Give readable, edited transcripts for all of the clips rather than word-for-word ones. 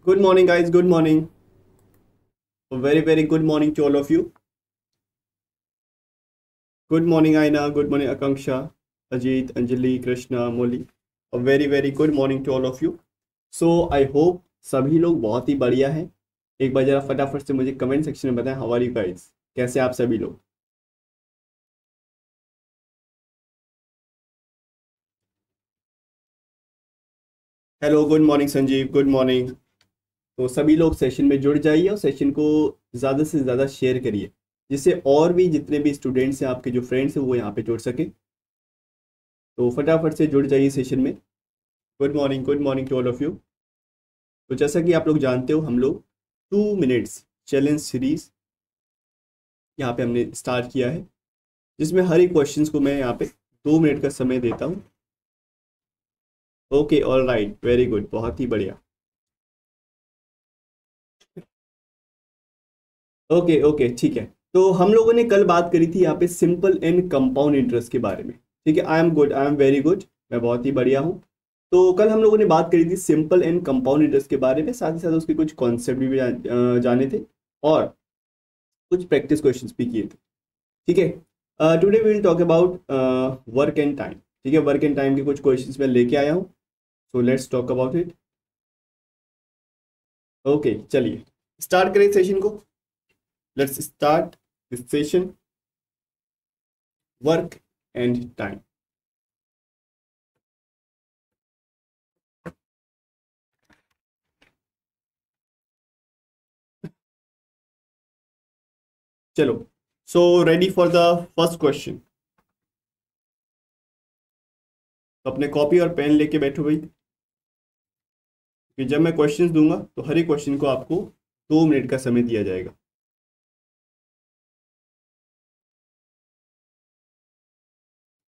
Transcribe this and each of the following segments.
Good morning, guys. Good morning. A very, very good morning to all of you. Good morning, Aina. Good morning, Akanksha, Ajit, Anjali, Krishna, Molly. A very, very good morning to all of you. So, I hope सभी लोग बहुत ही बढ़िया हैं। एक बार जरा फटाफट से मुझे कमेंट सेक्शन में बताएं, हाउ आर यू गाइस? कैसे आप सभी लोग? Hello, good morning Sanjeev, good morning. तो सभी लोग सेशन में जुड़ जाइए और सेशन को ज़्यादा से ज़्यादा शेयर करिए, जिससे और भी जितने भी स्टूडेंट्स हैं, आपके जो फ्रेंड्स हैं, वो यहाँ पे जुड़ सके। तो फटाफट से जुड़ जाइए सेशन में। Good morning to all of you. तो जैसा कि आप लोग जानते हो, हम लोग 2 मिनट्स चैलेंज सीरीज यहाँ पे हमने स्टार्ट किया है, जिसमें हर एक क्वेश्चंस को मैं यहाँ पे 2 मिनट का समय देता हूँ। Okay, all right, very good, बहुत ही बढ़िया। ओके ओके, ठीक है। तो हम लोगों ने कल बात करी थी यहाँ पे सिंपल एंड कंपाउंड इंटरेस्ट के बारे में। ठीक है, I am good, I am very good, मैं बहुत ही बढ़िया हूँ। तो कल हम लोगों ने बात करी थी सिंपल एंड कंपाउंड इंटरेस्ट के बारे में, साथ ही साथ उसके कुछ कॉन्सेप्ट भी जाने थे और कुछ प्रैक्टिस क्वेश्चंस भी किए थे। ठीक है, today we will talk about work and time. ठीक है, वर्क एंड टाइम के कुछ क्वेश्चंस मैं लेके आया हूँ, so let's talk about it. Okay, चलिए स्टार्ट करें सेशन को। Let's start this session, work and time. चलो, so ready for the first question. तो अपने कॉपी और पेन लेके बैठो भाई, कि जब मैं क्वेश्चंस दूंगा तो हर एक क्वेश्चन को आपको 2 मिनट का समय दिया जाएगा।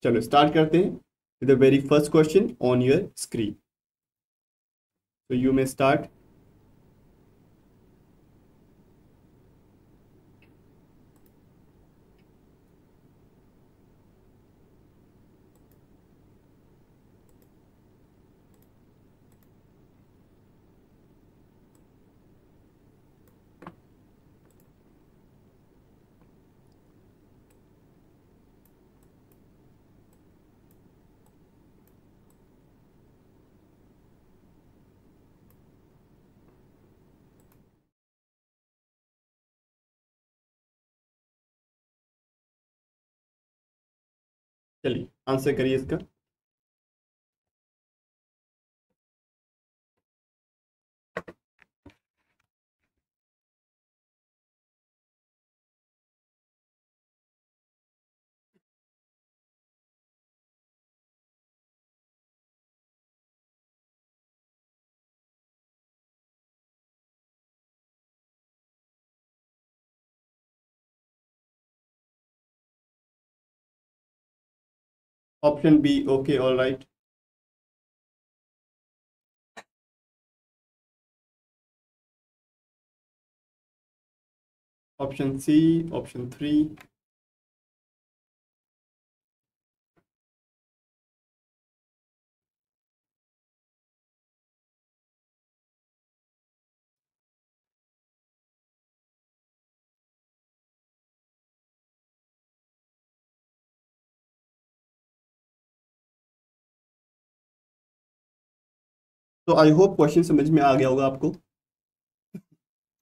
चलो स्टार्ट करते हैं with the very first question on your screen. So you may start. चलिए आंसर करिए इसका। Option B, okay, all right. Option C, option 3। तो आई होप क्वेश्चन समझ में आ गया होगा आपको।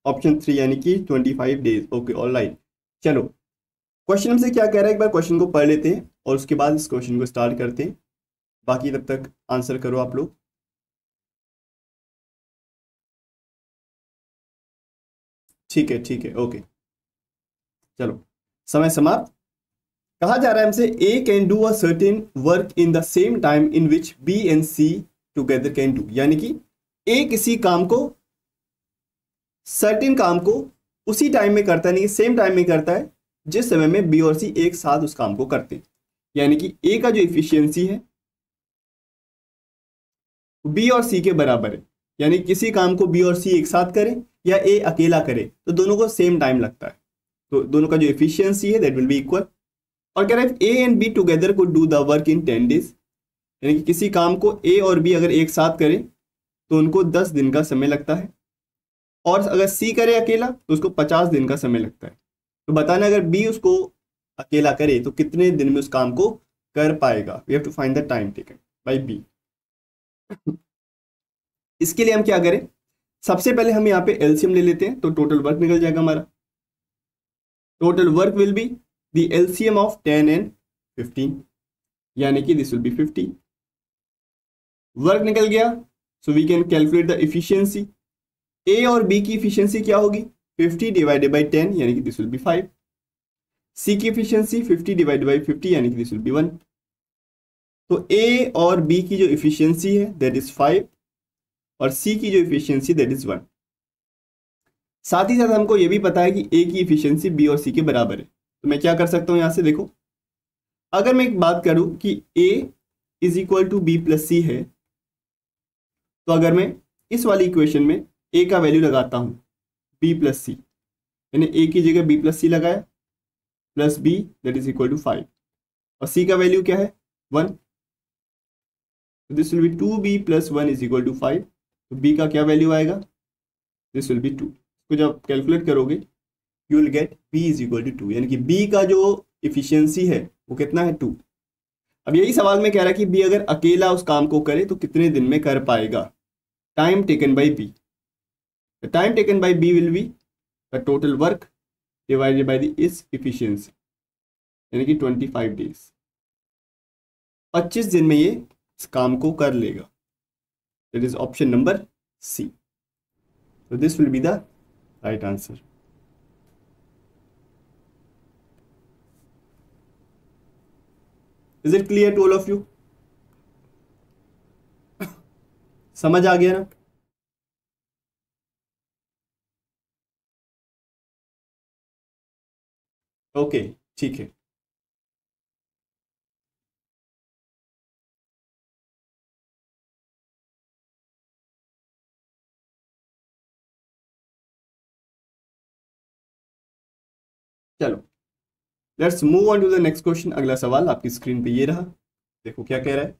ऑप्शन 3 यानी कि 25 डेज, ओके, ऑल राइट। चलो, क्वेश्चन हमसे क्या कह रहा है, एक बार क्वेश्चन को पढ़ लेते हैं और उसके बाद इस क्वेश्चन को स्टार्ट करते हैं। बाकी तब तक आंसर करो आप लोग। ठीक है, ओके। चलो, समय समाप्त। कहा जा रहा है हमसे A can do a certain work in the same time in which B and C together can do, यानी कि ए किसी काम को, सर्टेन काम को उसी टाइम में करता है, नहीं सेम टाइम में करता है जिस समय में बी और सी एक साथ उस काम को करते हैं। यानी कि ए का जो इफिशियंसी है बी और सी के बराबर है। यानी किसी काम को बी और सी एक साथ करें या ए अकेला करे तो दोनों को सेम टाइम लगता है, तो दोनों का जो इफिशियंसी है दैट विल बी इक्वल। और कह रहा है ए and be together could do the work in 10 days, यानी कि किसी काम को ए और बी अगर एक साथ करें तो उनको 10 दिन का समय लगता है। और अगर सी करे अकेला तो उसको 50 दिन का समय लगता है। तो बताना अगर बी उसको अकेला करे तो कितने दिन में उस काम को कर पाएगा। We have to find the time taken by B. इसके लिए हम क्या करें, सबसे पहले हम यहाँ पे एलसीएम ले लेते हैं, तो टोटल वर्क निकल जाएगा हमारा। Total work will be the LCM of 10 and 15, यानी कि दिस विल बी 50। वर्क निकल गया, so we can calculate the efficiency. A और बी की इफिशियंसी क्या होगी, 50 डिवाइडेड बाई 10, यानी कि दिस विल बी 5। सी की इफिशियंसी 50 डिवाइडेड बाई 50, यानी कि दिस विल बी 1। तो ए और बी की जो इफिशियंसी है दैट इज 5 और सी की जो इफिशियंसी दैट इज 1। साथ ही साथ हमको ये भी पता है कि ए की इफिशियंसी बी और सी के बराबर है। तो मैं क्या कर सकता हूं यहां से, देखो अगर मैं एक बात करूं कि A is equal to B plus C है, तो अगर मैं इस वाली इक्वेशन में ए का वैल्यू लगाता हूं बी प्लस सी, यानी ए की जगह बी प्लस सी लगाया plus B that is equal to 5 और सी का वैल्यू क्या है 1, this will be 2b plus 1 is equal to 5। तो b का क्या वैल्यू आएगा, दिस विल बी 2। तो जब कैलकुलेट करोगे you will get b is equal to 2, यानी कि b का जो इफिशियंसी है वो कितना है 2। अब यही सवाल में कह रहा है कि b अगर अकेला उस काम को करे तो कितने दिन में कर पाएगा। Time taken by b, the time taken by b will be the total work divided by the इस इफिशियंसी, यानी कि 25 डेज। 25 दिन में ये इस काम को कर लेगा। That is option number C. So this will be the right answer. Is it clear to all of you? समझ आ गया ना? ओके ठीक है। चलो let's move on to the next question. अगला सवाल आपकी स्क्रीन पे ये रहा, देखो क्या कह रहा है।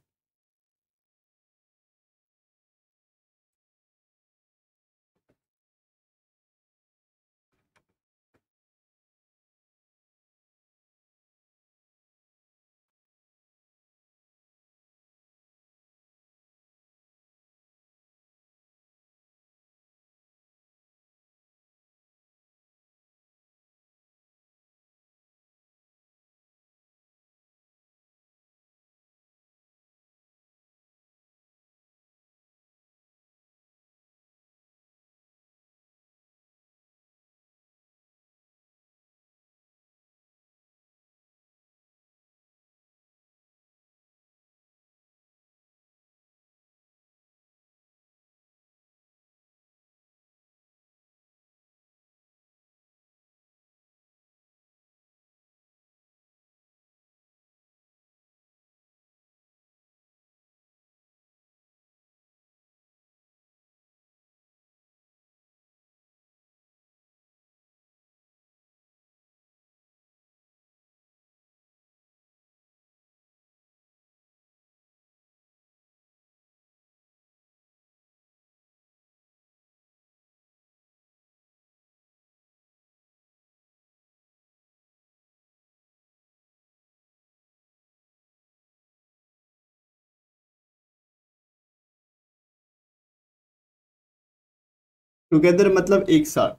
टुगेदर मतलब एक साथ।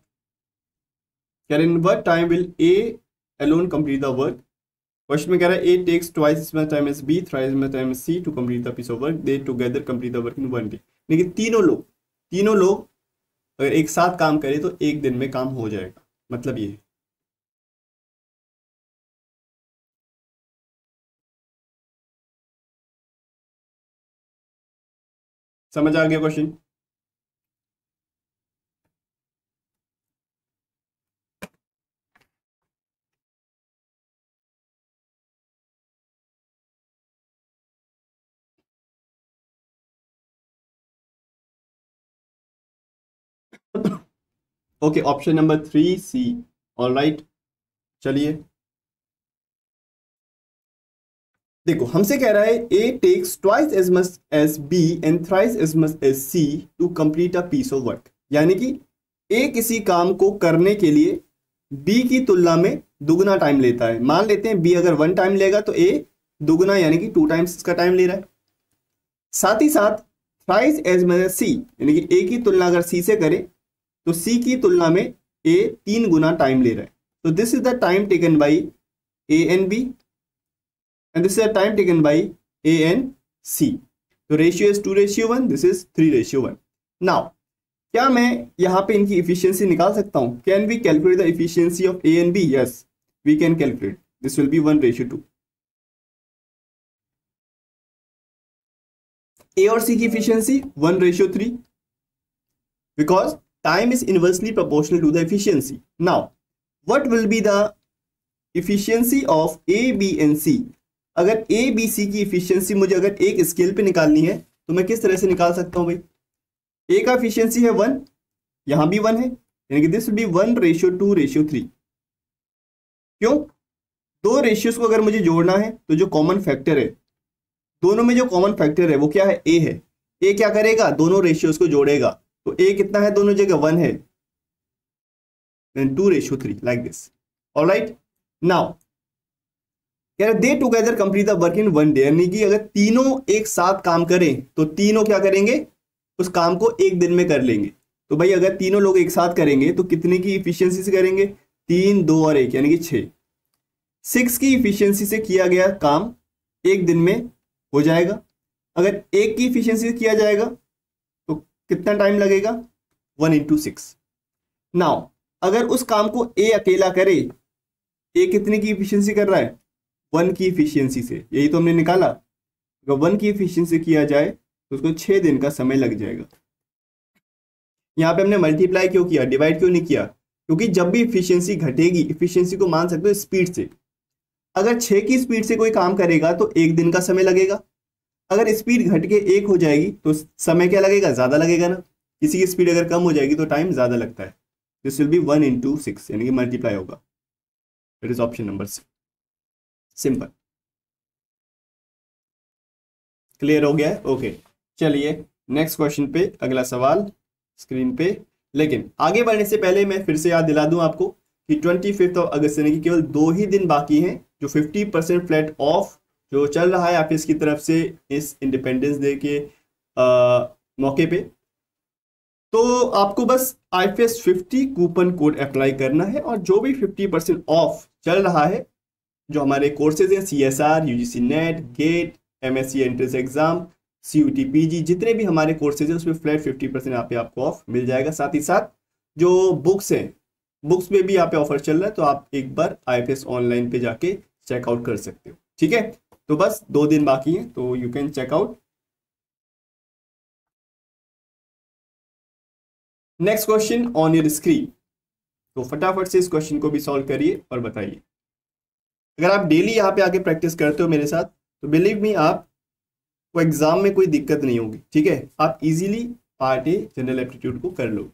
In what time will A alone complete the work. Question में कह रहा है A takes twice as much time as B, thrice as much time as C to complete the piece of work. They together complete the work in 1 day. लेकिन तीनों लोग अगर एक साथ काम करें तो एक दिन में काम हो जाएगा, मतलब ये है। समझ आ गया question? Okay option number 3 C. Alright चलिए देखो हमसे कह रहा है A takes twice as much as B and thrice as much as C to complete a piece of work, यानी कि ए किसी काम को करने के लिए बी की तुलना में दुगना टाइम लेता है। मान लेते हैं बी अगर 1 टाइम लेगा तो ए दुगना यानी कि 2 टाइम्स इसका टाइम ले रहा है। साथ ही साथ थ्राइस एज मच एज सी, यानी कि ए की तुलना अगर सी से करे तो सी की तुलना में ए 3 गुना टाइम ले रहा है। तो this is the time taken by A and B and this is the time taken by A and C. तो ratio is 2:1, this is 3:1। Now क्या मैं यहाँ पे इनकी इफिशियंसी निकाल सकता हूँ? Can we calculate the efficiency of A and B? Yes, we can calculate. This will be 1:2। A और सी की efficiency 1:3 because time is inversely proportional to the efficiency. Now what will be the efficiency of A B and C? अगर A B C की efficiency मुझे अगर एक scale पे निकालनी है तो मैं किस तरह से निकाल सकता हूं भाई? ए का इफिशियंसी है 1, यहां भी 1 है, यानी कि दिस विल बी 1:2:3। क्यों? दो रेशियोज को अगर मुझे जोड़ना है तो जो कॉमन फैक्टर है, दोनों में जो कॉमन फैक्टर है वो क्या है? ए है। ए क्या करेगा? दोनों रेशियोज को जोड़ेगा। तो ए कितना है दोनों जगह? 1 है, then 2:3 like this. All right, now कह रहे they together complete the work in 1 day, यानी कि अगर तीनों एक साथ काम करें तो तीनों क्या करेंगे? उस काम को एक दिन में कर लेंगे। तो भाई अगर तीनों लोग एक साथ करेंगे तो कितने की इफिशियंसी से करेंगे? 3, 2 और 1 यानी कि 6। 6 की इफिशियंसी से किया गया काम एक दिन में हो जाएगा। अगर 1 की इफिशियंसी से किया जाएगा तो कितना टाइम लगेगा? 1 × 6। नाउ अगर उस काम को ए अकेला करे, ए कितने की इफिशियंसी कर रहा है? 1 की इफिशियंसी से, यही तो हमने निकाला। अगर 1 की इफिशियंसी किया जाए तो उसको 6 दिन का समय लग जाएगा। यहाँ पे हमने मल्टीप्लाई क्यों किया, डिवाइड क्यों नहीं किया? क्योंकि जब भी इफिशियंसी घटेगी, इफिशियंसी को मान सकते हो स्पीड से। अगर 6 की स्पीड से कोई काम करेगा तो 1 दिन का समय लगेगा। अगर स्पीड घट के 1 हो जाएगी तो समय क्या लगेगा? ज्यादा लगेगा ना। किसी की स्पीड अगर कम हो जाएगी तो टाइम ज्यादा लगता है। दिस विल बी 1 × 6 यानी कि मल्टीप्लाई होगा। It is option number C. Simple. Clear हो गया है? ओके, चलिए नेक्स्ट क्वेश्चन पे, अगला सवाल स्क्रीन पे। लेकिन आगे बढ़ने से पहले मैं फिर से याद दिला दूं आपको कि 25 अगस्त यानी कि केवल 2 ही दिन बाकी हैं जो 50% फ्लैट ऑफ जो चल रहा है ऑफिस की तरफ से इस इंडिपेंडेंस डे के मौके पे। तो आपको बस IFS 50 कूपन कोड अप्लाई करना है और जो भी 50% ऑफ चल रहा है, जो हमारे कोर्सेज हैं CSR, UGC NET, GATE, MSc entrance exam, CUT PG, जितने भी हमारे कोर्सेज हैं उसमें फ्लैट 50% यहाँ पे आपको ऑफ मिल जाएगा। साथ ही साथ जो बुक्स हैं, बुक्स पे भी यहाँ पे ऑफर चल रहा है, तो आप एक बार IFS ऑनलाइन पे जाके चेकआउट कर सकते हो। ठीक है, तो बस 2 दिन बाकी हैं, तो you can checkout. Next question on your screen, तो फटाफट से इस क्वेश्चन को भी सॉल्व करिए और बताइए। अगर आप डेली यहाँ पे आके प्रैक्टिस करते हो मेरे साथ तो बिलीव मी आपको एग्जाम में कोई दिक्कत नहीं होगी। ठीक है, आप easily part a general aptitude को कर लो।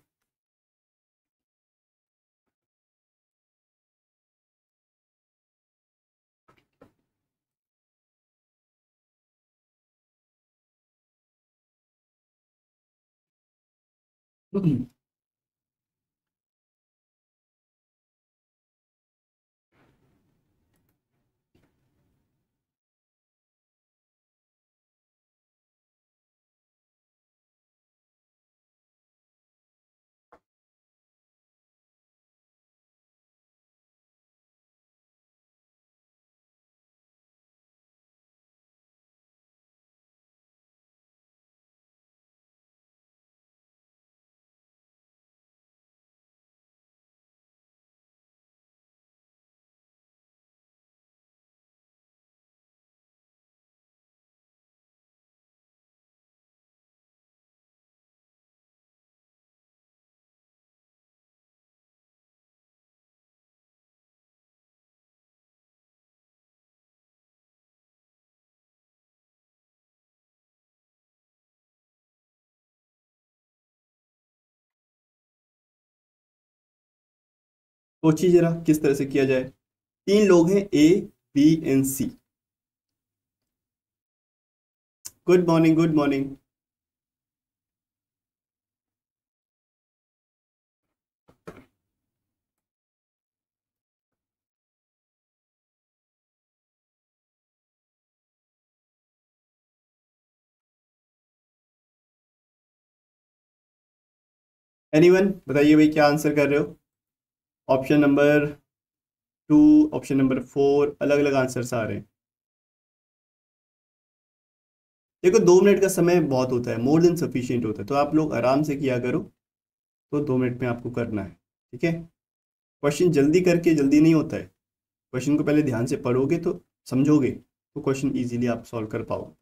सोचिए जरा किस तरह से किया जाए। 3 लोग हैं A, B and C। Good morning, good morning. Anyone बताइए भाई क्या आंसर कर रहे हो? ऑप्शन नंबर 2, ऑप्शन नंबर 4, अलग अलग आंसर्स आ रहे हैं। देखो 2 मिनट का समय बहुत होता है, मोर देन सफिशियंट होता है, तो आप लोग आराम से किया करो। तो 2 मिनट में आपको करना है, ठीक है। क्वेश्चन जल्दी करके जल्दी नहीं होता है, क्वेश्चन को पहले ध्यान से पढ़ोगे तो समझोगे तो क्वेश्चन इजीली आप सॉल्व कर पाओगे।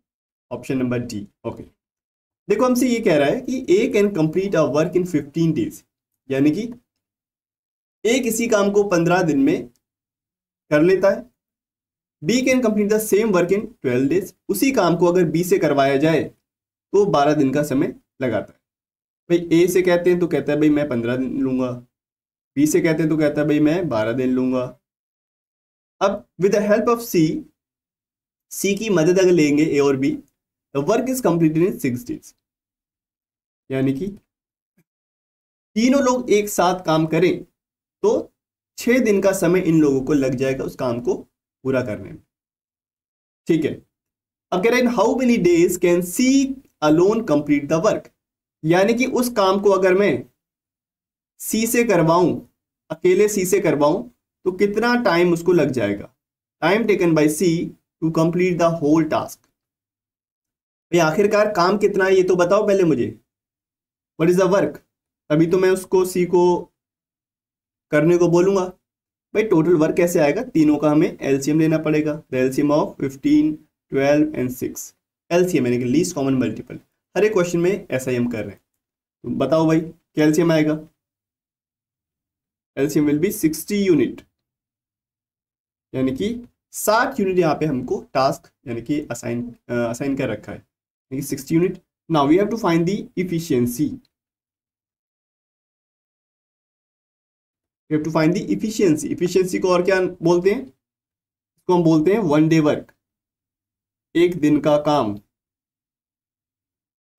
Option number D. ओके, देखो हमसे ये कह रहा है कि A can complete a work in 15 days, यानी कि ए किसी काम को 15 दिन में कर लेता है। We can complete the same work in 12 days, उसी काम को अगर बी से करवाया जाए तो 12 दिन का समय लगाता है। भाई ए से कहते हैं तो कहता है भाई मैं 15 दिन लूंगा, बी से कहते हैं तो कहता है भाई मैं 12 दिन लूंगा। अब with the help of C, C की मदद अगर लेंगे ए और B, the work is completed in 6 days, यानी कि तीनों लोग एक साथ काम करें तो 6 दिन का समय इन लोगों को लग जाएगा उस काम को पूरा करने में, ठीक है। अब कह रहे हैं how many days can C alone complete the work, यानी कि उस काम को अगर मैं सी से करवाऊं, अकेले सी से करवाऊं, तो कितना टाइम उसको लग जाएगा। Time taken by C to complete the whole task. भाई आखिरकार काम कितना है ये तो बताओ पहले मुझे, व्हाट इज द वर्क। अभी तो मैं उसको सी को करने को बोलूंगा। भाई टोटल वर्क कैसे आएगा, तीनों का हमें एलसीएम लेना पड़ेगा, the LCM of 15, 12 and 6, LCM यानी कि लीस्ट कॉमन मल्टीपल। हर एक क्वेश्चन में ऐसा ही हम कर रहे हैं, तो बताओ भाई क्या एलसीएम आएगा। एलसीएम विल बी 60 यूनिट, यानी कि 60 यूनिट यहाँ पे हमको टास्क यानी कि असाइन कर रखा है, यानी कि 60 unit. Now we have to find the efficiency, we have to find the efficiency. Efficiency को और क्या बोलते हैं, इसको हम बोलते हैं 1 डे वर्क, एक दिन का काम।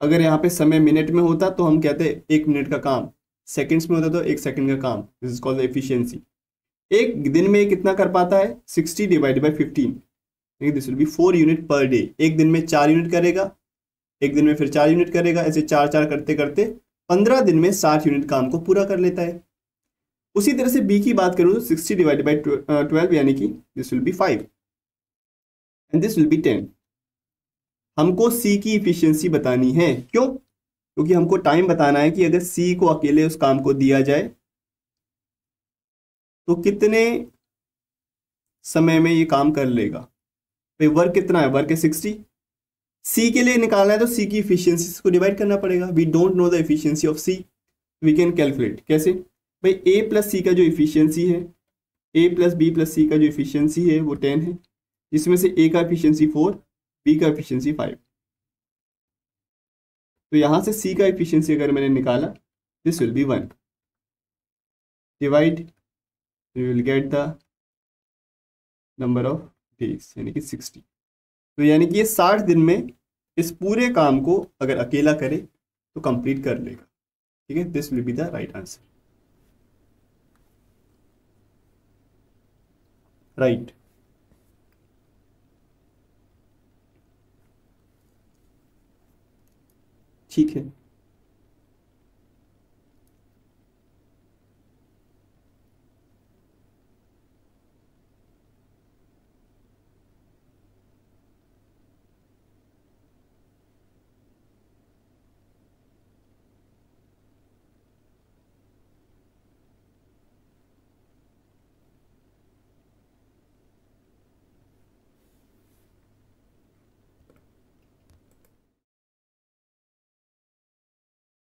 अगर यहाँ पे समय मिनट में होता तो हम कहते हैं 1 मिनट का काम, सेकंड्स में होता तो 1 सेकंड का काम, this is called the efficiency. एक दिन में कितना कर पाता है, 60 divided by 15, this will be 4 unit per day. एक दिन में 4 यूनिट करेगा, एक दिन में फिर 4 यूनिट करेगा, ऐसे 4 करते करते 15 दिन में 60 यूनिट काम को पूरा कर लेता है। उसी तरह से बी की बात करूं तो 60 डिवाइडेड बाय 12, यानी कि this will B 5 and this will B 10। हमको सी की इफिशियंसी बतानी है, क्यों, क्योंकि हमको टाइम बताना है कि अगर सी को अकेले उस काम को दिया जाए तो कितने समय में ये काम कर लेगा। भाई वर्क कितना है, वर्क है 60, सी के लिए निकालना है तो सी की इफिशियंसी को डिवाइड करना पड़ेगा। We don't know the efficiency of C, we can calculate कैसे। भाई ए प्लस सी का जो इफिशियंसी है, A plus B plus C का जो इफिशियंसी है वो 10 है, जिसमें से ए का इफिशियंसी 4, बी का इफिशियंसी 5। तो यहां से सी का इफिशियंसी अगर मैंने निकाला, this will be 1 divide, we will get the number of days यानी कि 60। तो यानी कि ये 60 दिन में इस पूरे काम को अगर अकेला करे तो कंप्लीट कर लेगा, ठीक है। This will be the right answer, right. ठीक है,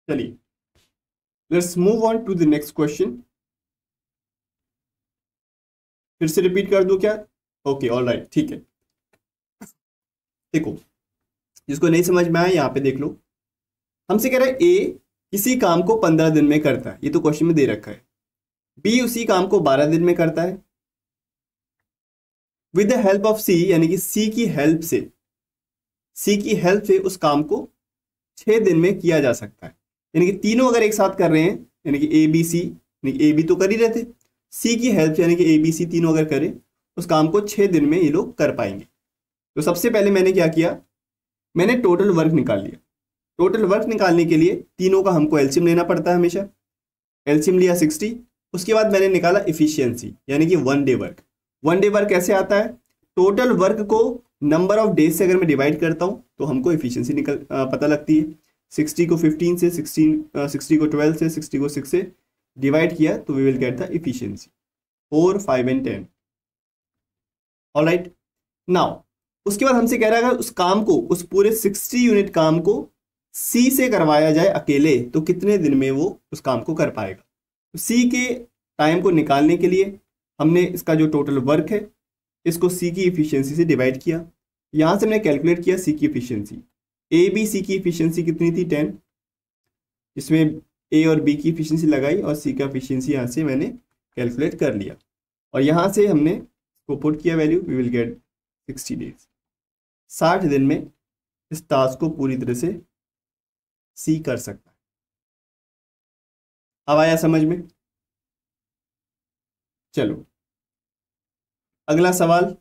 चलिए let's move on to the next question. फिर से रिपीट कर दूं क्या? ओके ऑल राइट, ठीक है। देखो जिसको नहीं समझ में आया यहाँ पे देख लो, हमसे कह रहा है ए किसी काम को 15 दिन में करता है, ये तो क्वेश्चन में दे रखा है। बी उसी काम को 12 दिन में करता है। विद द हेल्प ऑफ सी, यानी कि सी की हेल्प से उस काम को 6 दिन में किया जा सकता है। यानी कि तीनों अगर एक साथ कर रहे हैं, यानी कि ए बी सी, यानी कि ए बी तो कर ही रहे थे, सी की हेल्प यानी कि ए बी सी तीनों अगर करें उस काम को 6 दिन में ये लोग कर पाएंगे। तो सबसे पहले मैंने क्या किया, मैंने टोटल वर्क निकाल लिया। टोटल वर्क निकालने के लिए तीनों का हमको एलसीएम लेना पड़ता है हमेशा, एलसीएम लिया 60। उसके बाद मैंने निकाला इफिशियंसी यानी कि 1 डे वर्क। 1 डे वर्क कैसे आता है, टोटल वर्क को नंबर ऑफ डेज से अगर मैं डिवाइड करता हूं तो हमको इफिशियंसी पता लगती है। 60 को 15 से 60 को 12 से 60 को 6 से डिवाइड किया तो we will get the efficiency 4, 5 and 10। Alright, now उसके बाद हमसे कह रहा है अगर उस काम को, उस पूरे 60 यूनिट काम को सी से करवाया जाए अकेले तो कितने दिन में वो उस काम को कर पाएगा। तो सी के टाइम को निकालने के लिए हमने इसका जो टोटल वर्क है इसको सी की इफिशियंसी से डिवाइड किया। यहाँ से हमने कैलकुलेट किया सी की इफिशियंसी। ए बी सी की इफिशियंसी कितनी थी 10, इसमें ए और बी की इफिशियंसी लगाई और सी का इफिशियंसी यहाँ से मैंने कैलकुलेट कर लिया और यहाँ से हमने इसको पुट किया value, we will get 60 days. 60 दिन में इस टास्क को पूरी तरह से सी कर सकता है। अब आया समझ में। चलो अगला सवाल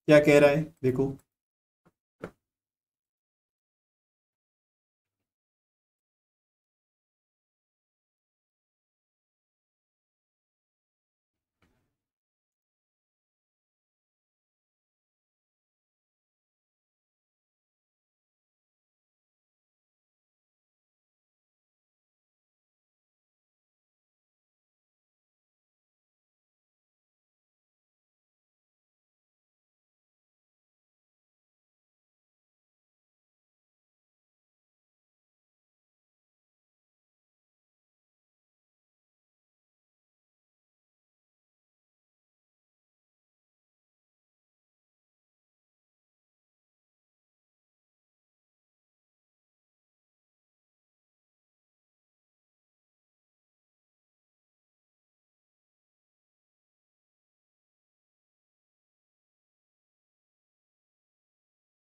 क्या कह रहा है देखो।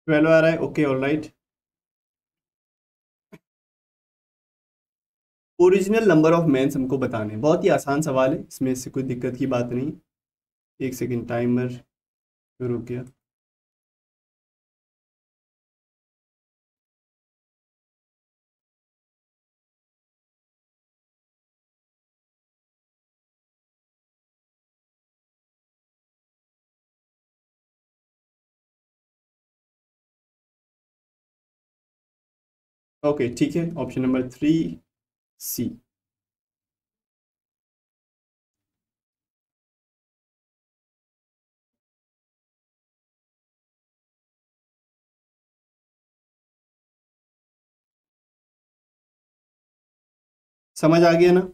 ट्वेल्व आ रहा है, okay alright. Original number of mens हमको बताने हैं। बहुत ही आसान सवाल है, इसमें से कोई दिक्कत की बात नहीं। एक सेकंड, टाइमर रुक गया। ओके ठीक है, ऑप्शन नंबर 3 सी। समझ आ गया ना।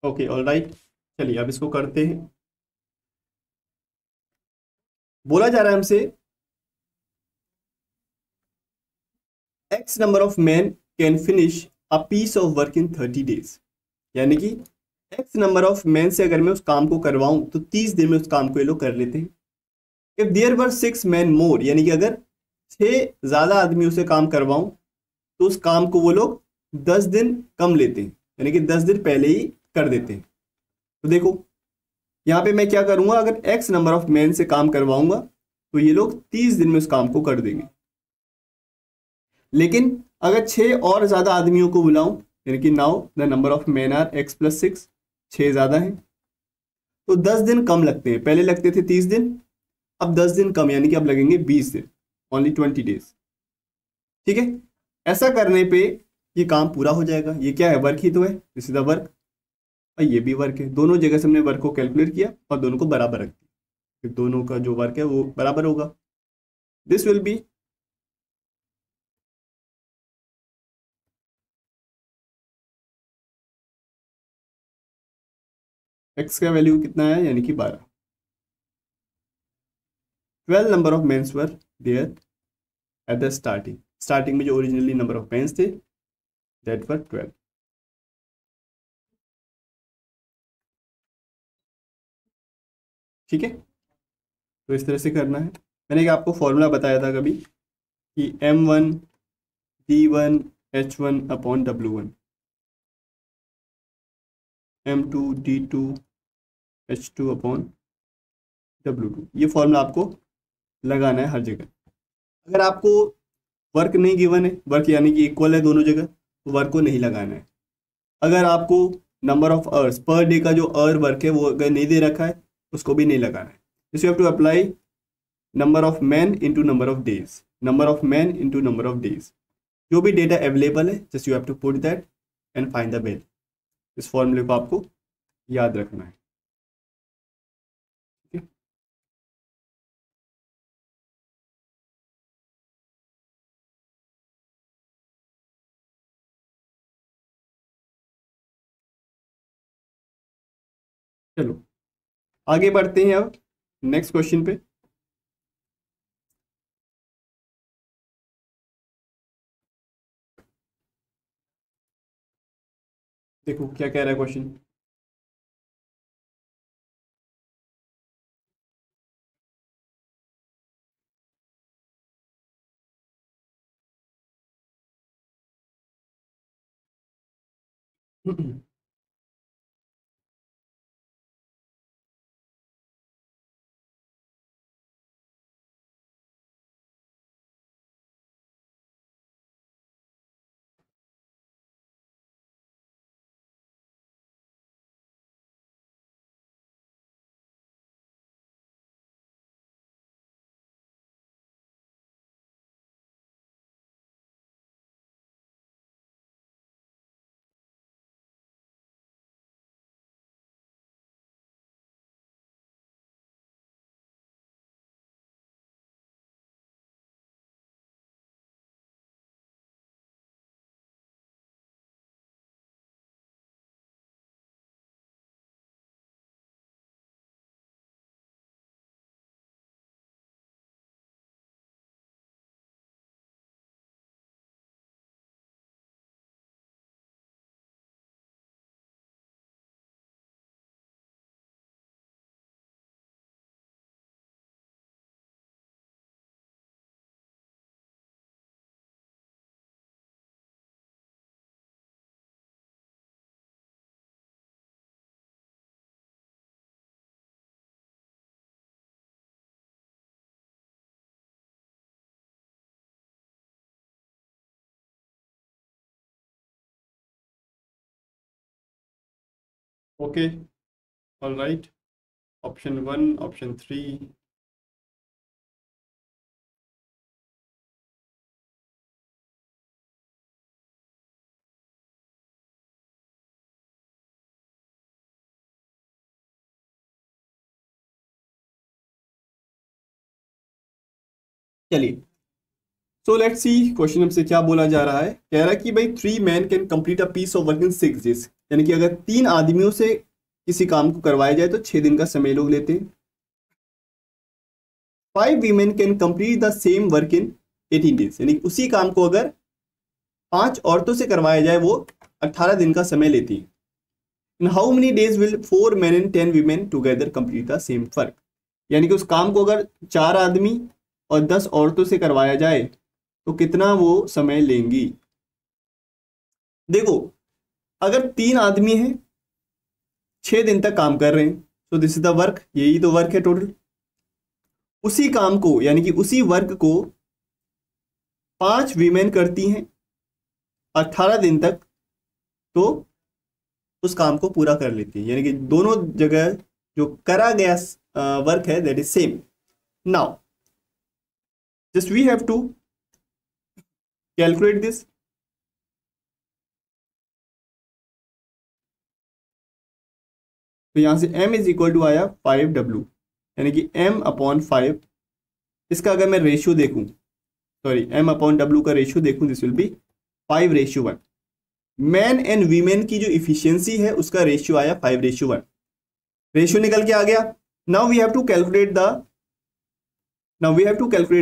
ओके ऑलराइट, चलिए अब इसको करते हैं। बोला जा रहा है हमसे X number of man can finish a piece of work in 30 days, यानी कि एक्स नंबर ऑफ मैन से अगर मैं उस काम को करवाऊं तो 30 दिन में उस काम को ये लोग कर लेते हैं। If there were 6 man more, यानी कि अगर 6 ज्यादा आदमियों से काम करवाऊं तो उस काम को वो लोग 10 दिन कम लेते हैं, यानी कि 10 दिन पहले ही कर देते हैं। तो देखो यहाँ पे मैं क्या करूंगा, अगर एक्स नंबर ऑफ मैन से काम करवाऊंगा तो ये लोग 30 दिन में उस काम को कर देंगे। लेकिन अगर 6 और ज्यादा आदमियों को बुलाऊं, यानी कि now the number of man are X plus 6, 6 ज्यादा है तो 10 दिन कम लगते हैं। पहले लगते थे 30 दिन, अब 10 दिन कम, यानी कि अब लगेंगे 20 दिन, ओनली 20 डेज। ठीक है, ऐसा करने पे ये काम पूरा हो जाएगा। ये क्या है, वर्क ही तो है, दिस इज द वर्क और ये भी वर्क है। दोनों जगह से हमने वर्क को कैलकुलेट किया और दोनों को बराबर रख दिया, फिर दोनों का जो वर्क है वो बराबर होगा। दिस विल बी एक्स का वैल्यू कितना है, यानी कि 12। 12 number of mens were there at the starting, starting में जो ओरिजिनली नंबर ऑफ मेंस थे दैट वर 12। ठीक है, तो इस तरह से करना है। मैंने आपको फॉर्मूला बताया था कभी कि M1 D1 H1/W1, M2D2 H2/W2। ये फॉर्मूला आपको लगाना है हर जगह। अगर आपको वर्क नहीं गिवन है, वर्क यानी कि इक्वल है दोनों जगह, तो वर्क को नहीं लगाना है। अगर आपको number of hours per day का जो आवर वर्क है वो अगर नहीं दे रखा है, उसको भी नहीं लगाना है। You have to apply number of man into number of days, number of man into number of days. जो भी डेटा अवेलेबल है, just you have to put that and find the value. इस फॉर्मूले को आपको याद रखना है। चलो आगे बढ़ते हैं अब नेक्स्ट क्वेश्चन पे। देखो क्या कह रहा है question. Okay, all right, option 1, option 3। चलिए, सो लेट्स सी क्वेश्चन हमसे क्या बोला जा रहा है। कह रहा है कि भाई 3 man can complete a piece of work in 6 days, यानी कि अगर 3 आदमियों से किसी काम को करवाया जाए तो 6 दिन का समय लोग लेते हैं। 5 women can complete the same work in 18 days, यानी उसी काम को अगर 5 औरतों से करवाया जाए वो 18 दिन का समय लेती है। In how many days will 4 man and 10 women together complete the same work, यानी कि उस काम को अगर 4 आदमी और 10 औरतों से करवाया जाए तो कितना वो समय लेंगी। देखो, अगर 3 आदमी हैं, 6 दिन तक काम कर रहे हैं, तो दिस इज द वर्क, यही तो वर्क है टोटल। उसी काम को यानी कि उसी वर्क को 5 वीमेन करती हैं 18 दिन तक, तो उस काम को पूरा कर लेती है, यानी कि दोनों जगह जो करा गया वर्क है that is same. Now just we have to calculate this. तो यहां से m इज इक्वल टू आया 5w, यानी कि m/5। इसका अगर मैं रेशियो देखूं, सॉरी m/w का रेशियो देखूं, this will B 5:1। Man and women की जो इफिशियंसी है उसका रेशियो आया 5:1। रेशियो निकल के आ गया। Now we have to calculate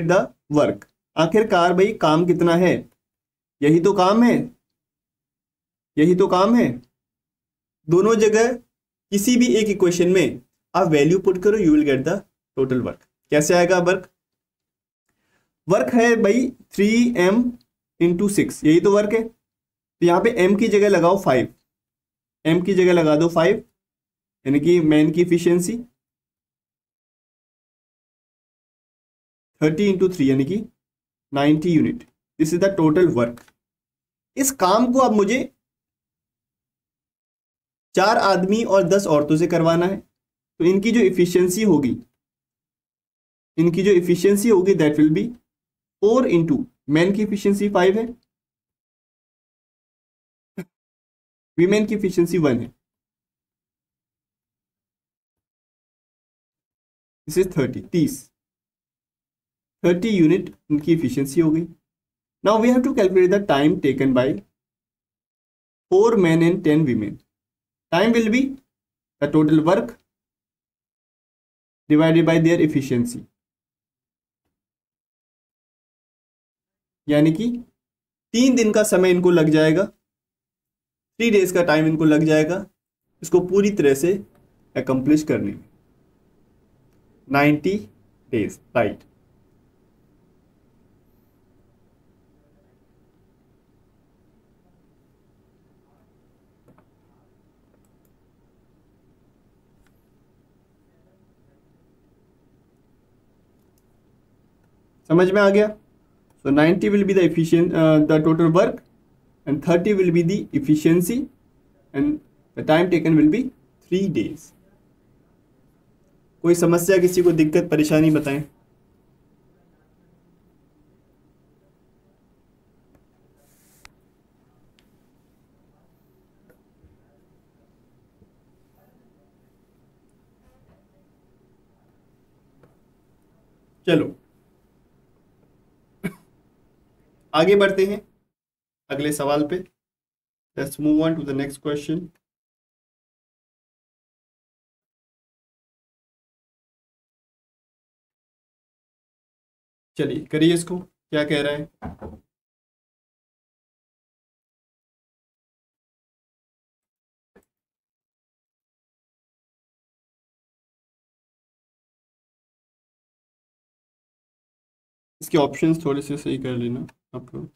the work. आखिरकार भाई काम कितना है, यही तो काम है, यही तो काम है। दोनों जगह किसी भी एक इक्वेशन में आप वैल्यू पुट करो, you will get the total work. कैसे आएगा वर्क? वर्क है भाई 3m × 6, यही तो वर्क है। तो यहाँ पे m की जगह लगाओ 5, m की जगह लगा दो 5, यानी कि मैन की इफिशियंसी 30 × 3 यानी कि 90 unit. This is the total work. इस काम को अब मुझे 4 आदमी और 10 औरतों से करवाना है, तो इनकी जो इफिशियंसी होगी, दैट विल बी 4 × मैन की इफिशियंसी 5 है, वीमेन की इफिशियंसी 1 है, दिस इज 30 यूनिट इनकी इफिशियंसी हो गई। Now we have to calculate the time taken by 4 men and 10 women. Time will be the total work divided by their efficiency, यानी कि 3 दिन का समय इनको लग जाएगा, 3 days का टाइम इनको लग जाएगा इसको पूरी तरह से अकम्प्लिश करने में। 90 days, राइट। समझ में आ गया? So 90 will be the the total work and 30 will be the efficiency and the time taken will be 3 days. कोई समस्या, किसी को दिक्कत परेशानी बताएं। चलो आगे बढ़ते हैं अगले सवाल पे। Let's move on to the next question. चलिए करिए इसको, क्या कह रहा है। इसके ऑप्शंस थोड़े से सही कर लेना आप लोग।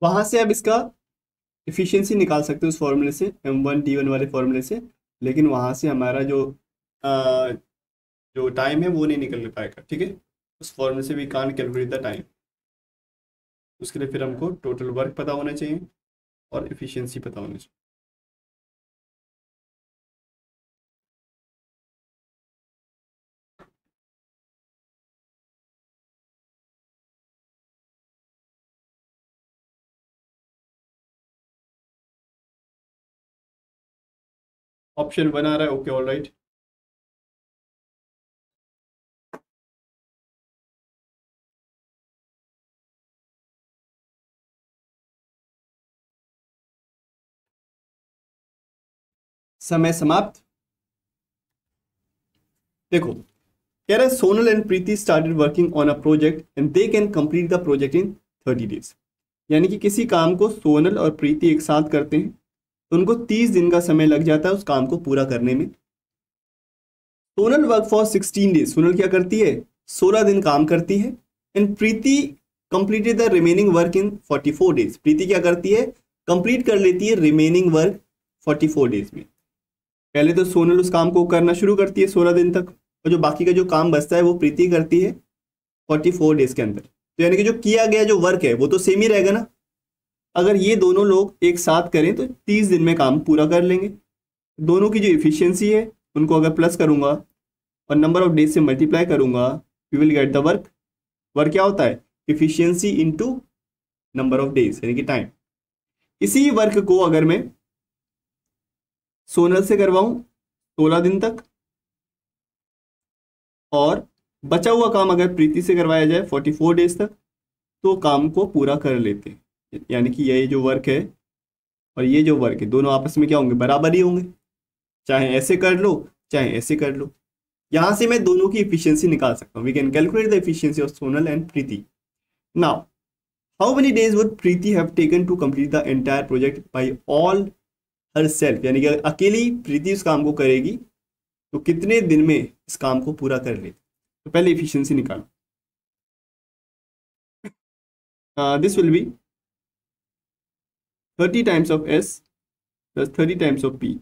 वहां से अब इसका इफिशियंसी निकाल सकते हो उस फॉर्मूले से, m1 वाले फॉर्मूले से, लेकिन वहां से हमारा जो टाइम है वो नहीं निकल पाएगा, ठीक है। उस फॉर्मूले से we can't calculate the time. उसके लिए फिर हमको टोटल वर्क पता होना चाहिए और इफिशियंसी पता होना चाहिए। ऑप्शन 1 आ रहा है, ओके ऑल राइट। समय समाप्त। देखो कह रहा है Sonal and Preeti started working on a project and they can complete the project in 30 days। यानी कि किसी काम को सोनल और प्रीति एक साथ करते हैं तो उनको 30 दिन का समय लग जाता है उस काम को पूरा करने में। Sonal work for 16 days। Sonal क्या करती है? 16 दिन काम करती है। And Preeti completed the remaining work in 44 days. Preeti क्या करती है, कंप्लीट कर लेती है रिमेनिंग वर्क 44 डेज में। पहले तो सोनल उस काम को करना शुरू करती है 16 दिन तक, और जो बाकी का जो काम बचता है वो प्रीति करती है 44 डेज के अंदर। तो यानी कि जो किया गया जो वर्क है वो तो सेम ही रहेगा ना। अगर ये दोनों लोग एक साथ करें तो 30 दिन में काम पूरा कर लेंगे। दोनों की जो इफिशियंसी है उनको अगर प्लस करूंगा और नंबर ऑफ डेज से मल्टीप्लाई करूंगा, we will get the work. Work क्या होता है, efficiency into number of days यानी कि टाइम। इसी वर्क को अगर मैं सोनल से करवाऊं 16 दिन तक, और बचा हुआ काम अगर प्रीति से करवाया जाए 44 डेज तक, तो काम को पूरा कर लेते हैं। यानी कि ये जो वर्क है और ये जो वर्क है दोनों आपस में क्या होंगे, बराबर ही होंगे। चाहे ऐसे कर लो चाहे ऐसे कर लो, यहां से मैं दोनों की इफिशियंसी निकाल सकता हूँ। We can calculate the efficiency of Sonal and Preeti. Now how many days would Preeti have taken to complete the entire project by all herself, यानी कि अकेली प्रीति इस काम को करेगी तो कितने दिन में इस काम को पूरा कर ले। तो पहले इफिशियंसी निकालो। This will B 30 times of S plus 30 times of P।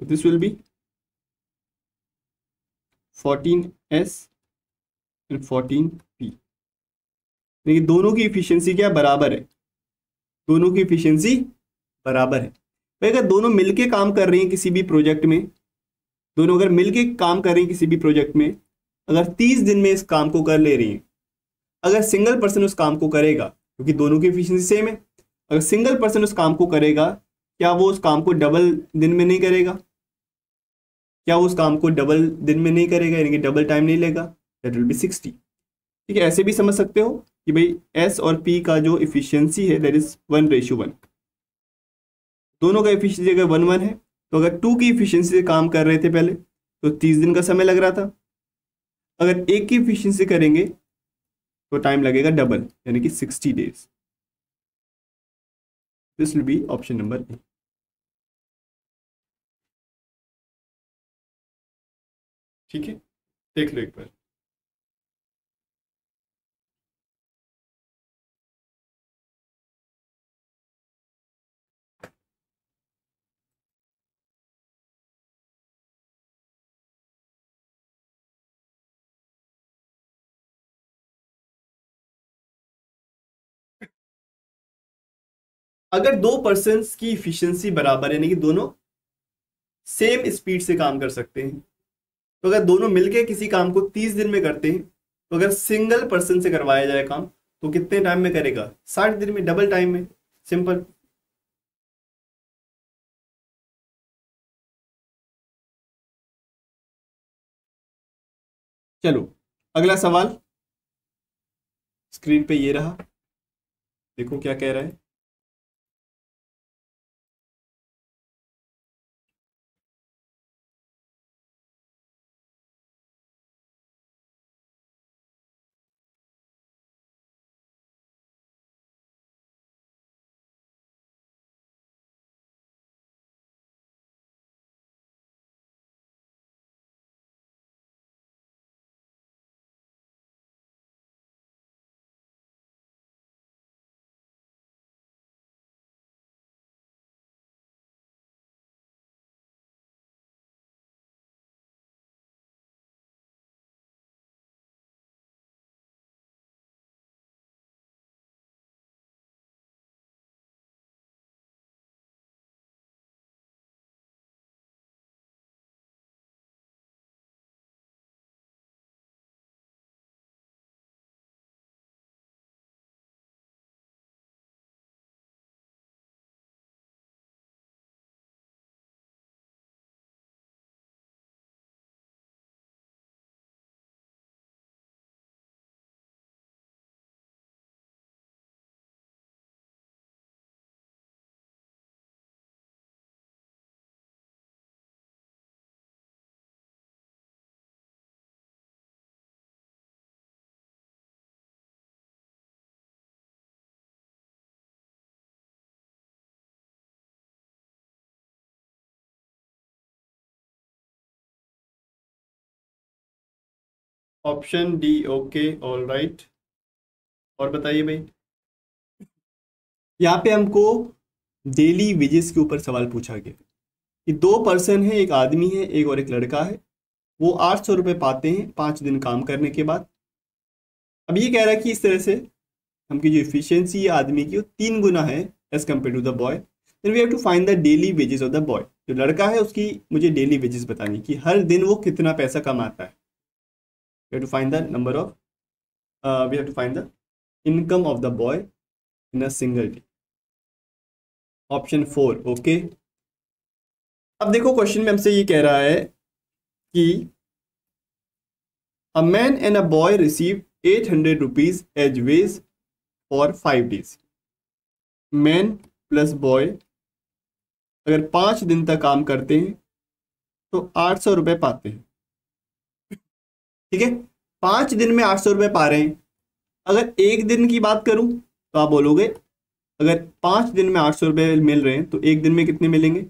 This will B 14S and 14P। देखिए दोनों की इफिशियंसी क्या बराबर है, दोनों की इफिशियंसी बराबर है। भाई अगर दोनों मिलके काम कर रही हैं किसी भी प्रोजेक्ट में, दोनों अगर मिलके काम कर रही हैं किसी भी प्रोजेक्ट में, अगर 30 दिन में इस काम को कर ले रही हैं, अगर सिंगल पर्सन उस काम को करेगा, क्योंकि दोनों की एफिशिएंसी सेम है, अगर सिंगल पर्सन उस काम को करेगा, क्या वो उस काम को डबल दिन में नहीं करेगा, क्या वो उस काम को डबल दिन में नहीं करेगा, यानी कि डबल टाइम नहीं लेगा, दैट विल बी 60। ठीक है, ऐसे भी समझ सकते हो कि भाई एस और पी का जो इफिशियंसी है दैट इज 1:1। दोनों का इफिशियंसी अगर 1:1 है, तो अगर 2 की इफिशियंसी से काम कर रहे थे पहले तो 30 दिन का समय लग रहा था, अगर एक की इफिशियंसी करेंगे तो टाइम लगेगा डबल यानी कि 60 days. This will B option number A. ठीक है, देख लो एक बार। अगर दो पर्सन की इफिशियंसी बराबर यानी कि दोनों सेम स्पीड से काम कर सकते हैं, तो अगर दोनों मिलके किसी काम को 30 दिन में करते हैं, तो अगर सिंगल पर्सन से करवाया जाए काम तो कितने टाइम में करेगा, 60 दिन में, डबल टाइम में। सिंपल। चलो अगला सवाल स्क्रीन पे ये रहा, देखो क्या कह रहा है। Option D, okay, all right. और बताइए भाई। यहाँ पे हमको डेली वेजेस के ऊपर सवाल पूछा गया कि दो पर्सन है, एक आदमी है, एक और एक लड़का है। वो 800 रुपये पाते हैं 5 दिन काम करने के बाद। अब ये कह रहा है कि इस तरह से हमकी जो इफिशियंसी है आदमी की वो 3 गुना है as compare to the boy. Then we have to find the daily wages of the boy. जो लड़का है उसकी मुझे डेली वेजेस बतानी कि हर दिन वो कितना पैसा कमाता है। We have to find the number of we have to find the income of the boy in a single day. Option 4, okay. अब देखो क्वेश्चन में हमसे ये कह रहा है कि a man and a boy receive 800 rupees as wage for 5 days. Man plus boy अगर 5 दिन तक काम करते हैं तो 800 रुपये पाते हैं। ठीक है, 5 दिन में 800 रुपये पा रहे हैं। अगर एक दिन की बात करूं तो आप बोलोगे अगर 5 दिन में 800 रुपये मिल रहे हैं तो एक दिन में कितने मिलेंगे?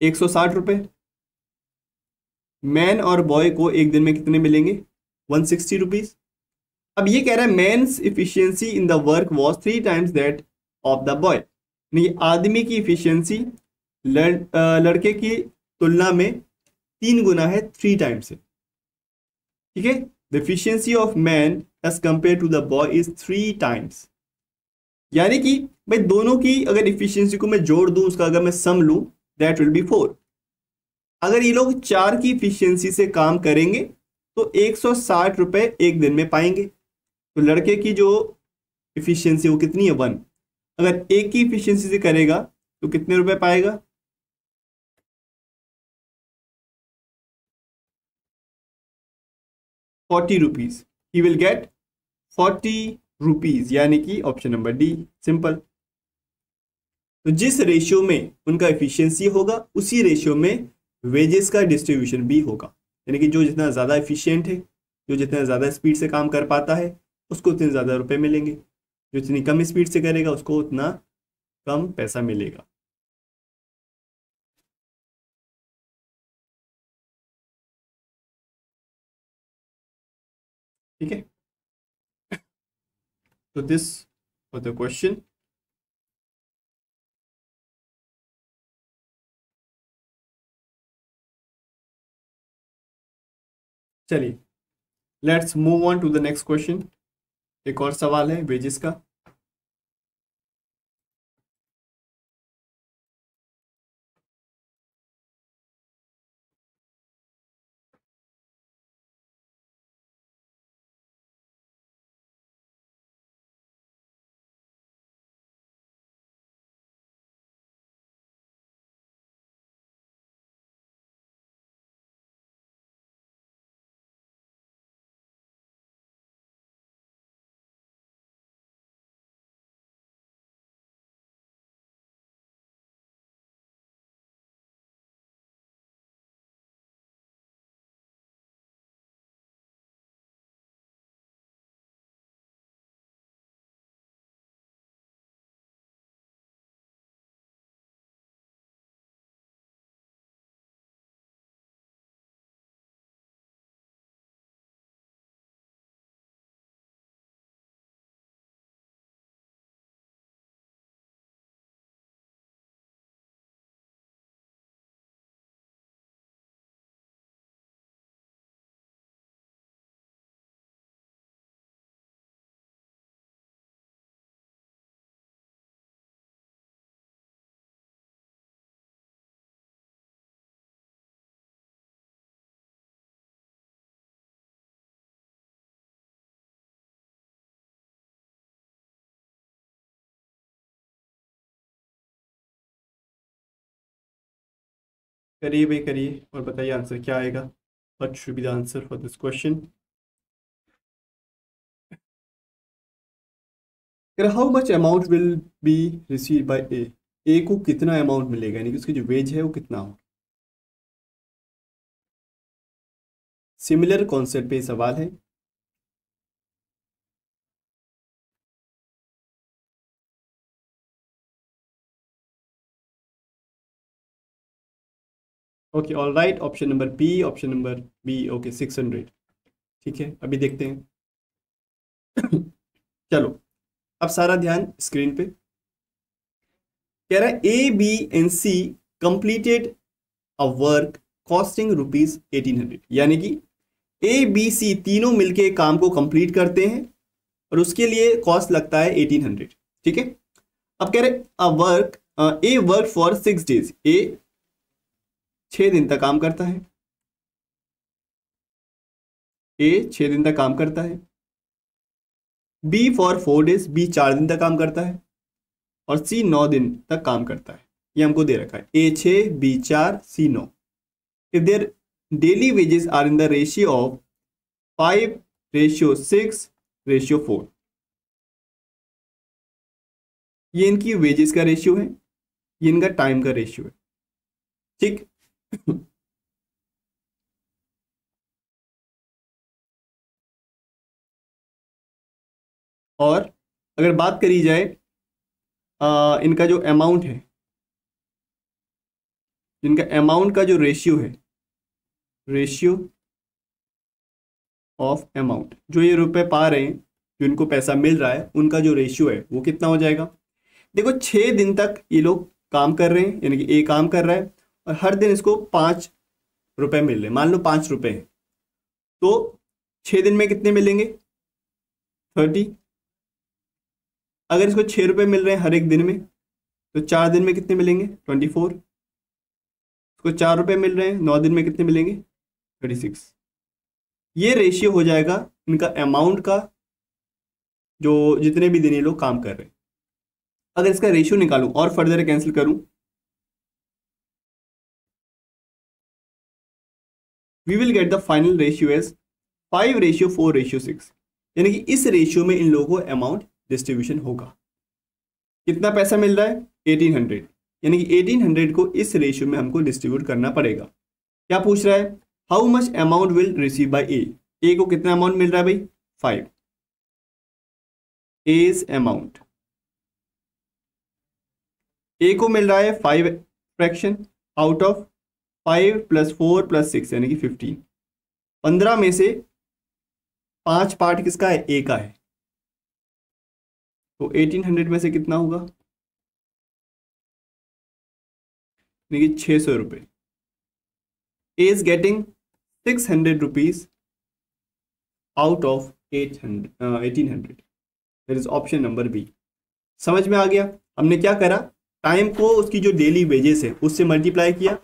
160 रुपये। मैन और बॉय को एक दिन में कितने मिलेंगे? 160 रुपीज। अब ये कह रहा है man's efficiency in the work was 3 times that of the boy. ये आदमी की इफिशियंसी लड़के की तुलना में 3 गुना है, 3 टाइम्स है। ठीक है, the efficiency of man as compare to the boy is 3 times. यानी कि भाई दोनों की अगर इफिशियंसी को मैं जोड़ दूं, उसका अगर मैं सम लूं, दैट विल बी 4। अगर ये लोग 4 की इफिशियंसी से काम करेंगे तो 160 रुपये एक दिन में पाएंगे। तो लड़के की जो इफिशियंसी वो कितनी है? 1। अगर एक की इफिशियंसी से करेगा तो कितने रुपए पाएगा? 40 rupees. He will get 40 rupees, यानी कि ऑप्शन नंबर डी, सिंपल। तो जिस रेशियो में उनका एफिशिएंसी होगा उसी रेशियो में वेजेस का डिस्ट्रीब्यूशन भी होगा। यानी कि जो जितना ज़्यादा एफिशिएंट है, जो जितना ज़्यादा स्पीड से काम कर पाता है, उसको उतने ज़्यादा रुपए मिलेंगे। जो जितनी कम स्पीड से करेगा उसको उतना कम पैसा मिलेगा। ठीक है, तो दिस फॉर द क्वेश्चन। चलिए, let's move on to the next question. एक और सवाल है वेजेस का। करिए भाई करिए, और बताइए आंसर क्या आएगा। What should be the answer for this question? How much amount will be receive by A. A को कितना अमाउंट मिलेगा, यानी कि उसकी जो वेज है वो कितना हो। सिमिलर कॉन्सेप्ट पे सवाल है। Okay all right, option number B, option number B, okay 600। ठीक है, अभी देखते हैं। चलो, अब सारा ध्यान स्क्रीन पे। कह रहा है A B and C completed a work costing ₹1800, यानी कि ए बी सी तीनों मिलके काम को कंप्लीट करते हैं और उसके लिए कॉस्ट लगता है 1800। ठीक है, अब कह रहे a work A work for 6 days, ए 6 दिन तक काम करता है, ए 6 दिन तक काम करता है। बी फॉर 4 days, बी 4 दिन तक काम करता है। और सी 9 दिन तक काम करता है। ये हमको दे रखा है, A 6, B 4, C 9। If their daily wages are in the ratio of 5:6:4, ये इनकी वेजेस का रेशियो है, ये इनका टाइम का रेशियो है। ठीक। और अगर बात करी जाए इनका जो अमाउंट है, इनका अमाउंट का जो रेशियो है, रेशियो ऑफ अमाउंट, जो ये रुपए पा रहे हैं, जो इनको पैसा मिल रहा है, उनका जो रेशियो है वो कितना हो जाएगा। देखो 6 दिन तक ये लोग काम कर रहे हैं, यानी कि ए काम कर रहा है और हर दिन इसको 5 रुपए मिल रहे हैं, मान लो 5 रुपए है, तो 6 दिन में कितने मिलेंगे, 30। अगर इसको 6 रुपए मिल रहे हैं हर एक दिन में, तो 4 दिन में कितने मिलेंगे, 24। इसको 4 रुपए मिल रहे हैं 9 दिन में, कितने मिलेंगे, 36। ये रेशियो हो जाएगा इनका अमाउंट का, जो जितने भी दिन ये लोग काम कर रहे हैं। अगर इसका रेशियो निकालूं और फर्दर कैंसिल करूं, we will get the final ratio as 5:4:6, यानी कि इस रेशियो में इन लोगों को अमाउंट डिस्ट्रीब्यूशन होगा। कितना पैसा मिल रहा है, 1800, यानी कि 1800 को इस रेशियो में हमको डिस्ट्रीब्यूट करना पड़ेगा। क्या पूछ रहा है, how much amount will receive by A को कितना अमाउंट मिल रहा है भाई, 5। एज अमाउंट, ए को मिल रहा है 5 फ्रैक्शन आउट ऑफ 5 + 4 + 6, यानी कि 15। 15 में से 5 पार्ट किसका है, ए का है, तो 1800 में से कितना होगा, यानी कि 600 रुपये। A is getting 600 rupees out of 1800। That is option number B. समझ में आ गया, हमने क्या करा, टाइम को उसकी जो डेली वेजेस है उससे मल्टीप्लाई किया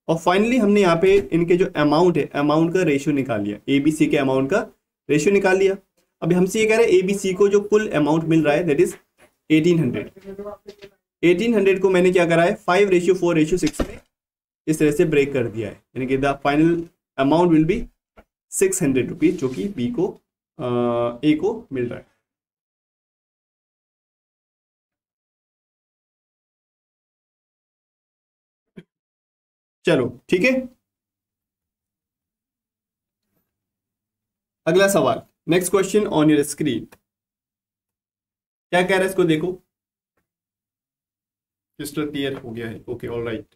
और फाइनली हमने यहाँ पे इनके जो अमाउंट है, अमाउंट का रेशियो निकाल लिया, ए बी सी के अमाउंट का रेशियो निकाल लिया। अभी हमसे ये कह रहे हैं ए बी सी को जो कुल अमाउंट मिल रहा है दैट इज 1800। 1800 को मैंने क्या करा है, 5:4:6 में इस तरह से ब्रेक कर दिया है, यानी कि the final amount will B 600 rupees, जो कि बी को ए को मिल रहा है। चलो ठीक है, अगला सवाल, next question on your screen. क्या कह रहा है इसको देखो, क्रिस्टल क्लियर हो गया है, ओके ऑल राइट।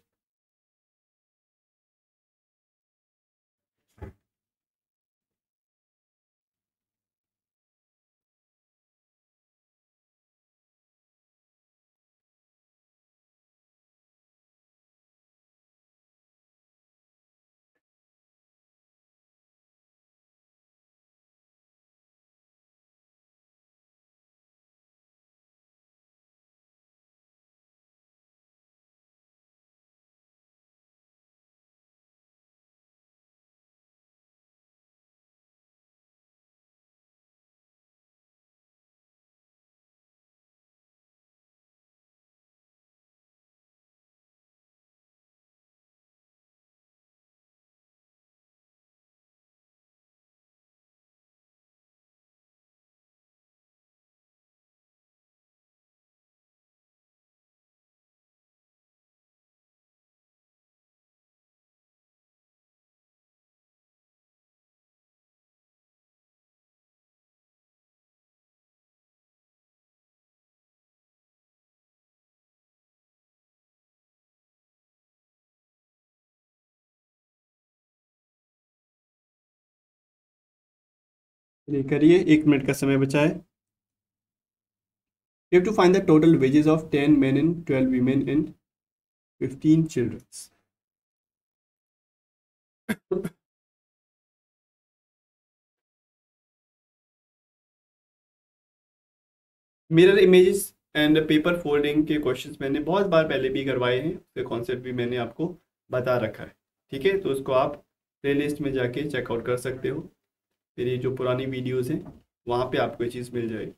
चलिए करिए, 1 मिनट का समय बचा है। You have to find the total wages of 10 men and 12 women and 15 children. Mirror images and paper folding के क्वेश्चंस मैंने बहुत बार पहले भी करवाए हैं, उसके कॉन्सेप्ट भी मैंने आपको बता रखा है। ठीक है, तो उसको आप प्लेलिस्ट में जाके चेकआउट कर सकते हो। मेरी जो पुरानी वीडियोस हैं वहाँ पे आपको ये चीज़ मिल जाएगी।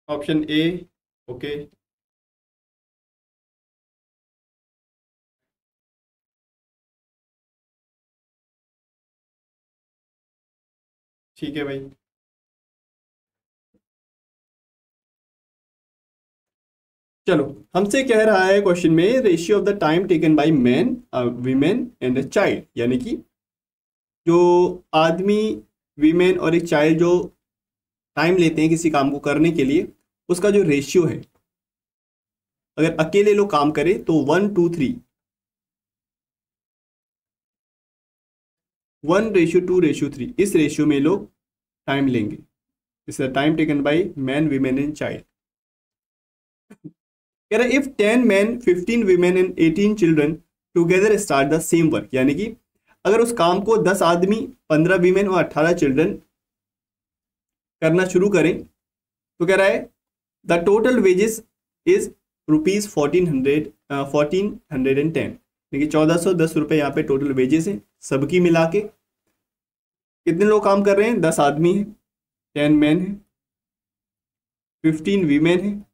Option A, okay. ठीक है भाई। चलो, हमसे कह रहा है क्वेश्चन में ratio of the time taken by man, women and a child, यानी कि जो आदमी, वीमेन और एक चाइल्ड जो टाइम लेते हैं किसी काम को करने के लिए, उसका जो रेशियो है, अगर अकेले लोग काम करें तो 1:3, 1:2:3, इस रेशियो में लोग टाइम लेंगे। इस time taken by man, women and child. कह रहा है if 10 man, 15 women and 18 children together start the same work, यानी कि अगर उस काम को 10 आदमी, 15 वीमेन और 18 चिल्ड्रन करना शुरू करें, तो कह रहा है द टोटल वेजेस इज ₹1410, यानी कि 1410 रुपये यहाँ पे टोटल वेजेस हैं सबकी मिला के। कितने लोग काम कर रहे हैं? 10 आदमी हैं, 10 मैन हैं, 15 वीमेन हैं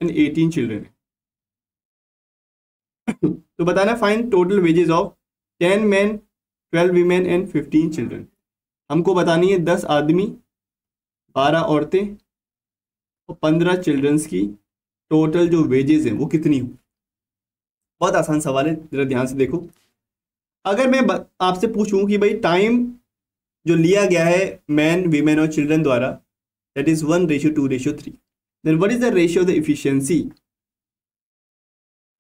एंड 18 चिल्ड्रन है। तो बताना find total wages of 10 man, 12 women and 15 children. हमको बतानी है 10 आदमी, 12 औरतें और 15 चिल्ड्रंस की टोटल जो वेजेस हैं वो कितनी हो। बहुत आसान सवाल है, जरा ध्यान से देखो। अगर मैं आपसे पूछूं कि भाई टाइम जो लिया गया है मैन, वीमेन और चिल्ड्रन द्वारा, that is 1:2:3, then what is the ratio of the efficiency.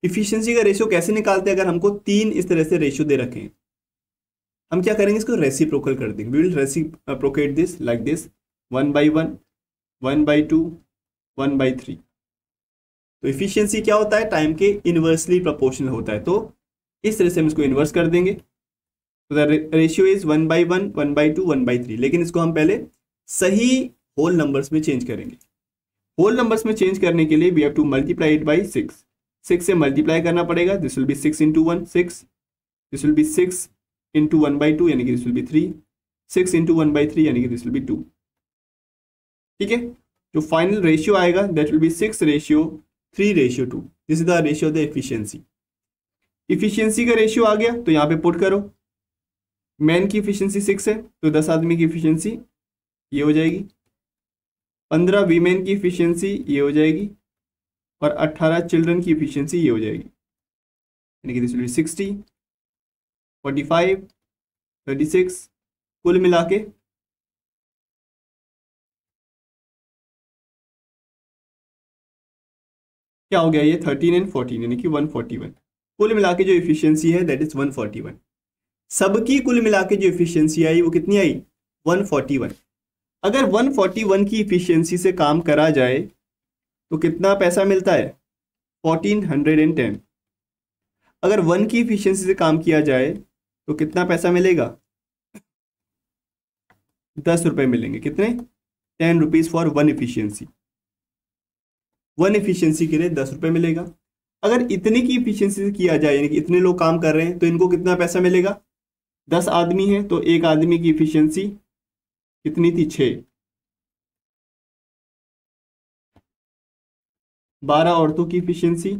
Efficiency का रेशियो कैसे निकालते हैं? अगर हमको 3 इस तरह से रेशियो दे रखे हैं, हम क्या करेंगे, इसको रेसिप्रोकल कर देंगे। We will reciprocate this like this, 1/1, 1/2, 1/3। तो इफिशियंसी क्या होता है? टाइम के इनवर्सली प्रोपोर्शनल होता है। तो इस तरह से हम इसको इन्वर्स कर देंगे। तो द रेशियो इज 1/1, 1/2, 1/3। लेकिन इसको हम पहले सही होल नंबर्स में चेंज करेंगे। होल नंबर्स में चेंज करने के लिए we have to multiply it by 6। 6 से मल्टीप्लाई करना पड़ेगा। This will be 6 × 1, 6। This will be 6 × 1/2, यानी कि दिस विल बी 3। 6 × 1/3, यानी कि दिस विल बी 2। ठीक है, जो फाइनल रेशियो आएगा that will B 6:3:2। This is the ratio of the efficiency. Efficiency का रेशियो आ गया तो यहाँ पे पुट करो। मैन की इफिशियंसी 6 है तो 10 आदमी की इफिशियंसी ये हो जाएगी, 15 वीमेन की इफिशियंसी ये हो जाएगी और 18 चिल्ड्रन की इफिशियंसी ये हो जाएगी, यानी कि दिस विल बी 60, 45, 36। कुल मिला के क्या हो गया, ये 13 और 14, यानी कि 141। कुल मिला के जो इफिशियंसी है दैट इज 141। सबकी कुल मिला के जो इफिशियंसी आई वो कितनी आई? 141। अगर 141 की इफिशियंसी से काम करा जाए तो कितना पैसा मिलता है? 1410। अगर 1 की इफिशियंसी से काम किया जाए तो कितना पैसा मिलेगा? 10 रुपये मिलेंगे। कितने? 10 रुपीज़ फॉर 1 इफिशियंसी। 1 इफिशियंसी के लिए 10 रुपये मिलेगा। अगर इतने की इफिशियंसी से किया जाए, यानी कि इतने लोग काम कर रहे हैं, तो इनको कितना पैसा मिलेगा? 10 आदमी हैं तो एक आदमी की इफिशियंसी कितनी थी? 6। 12 औरतों की efficiency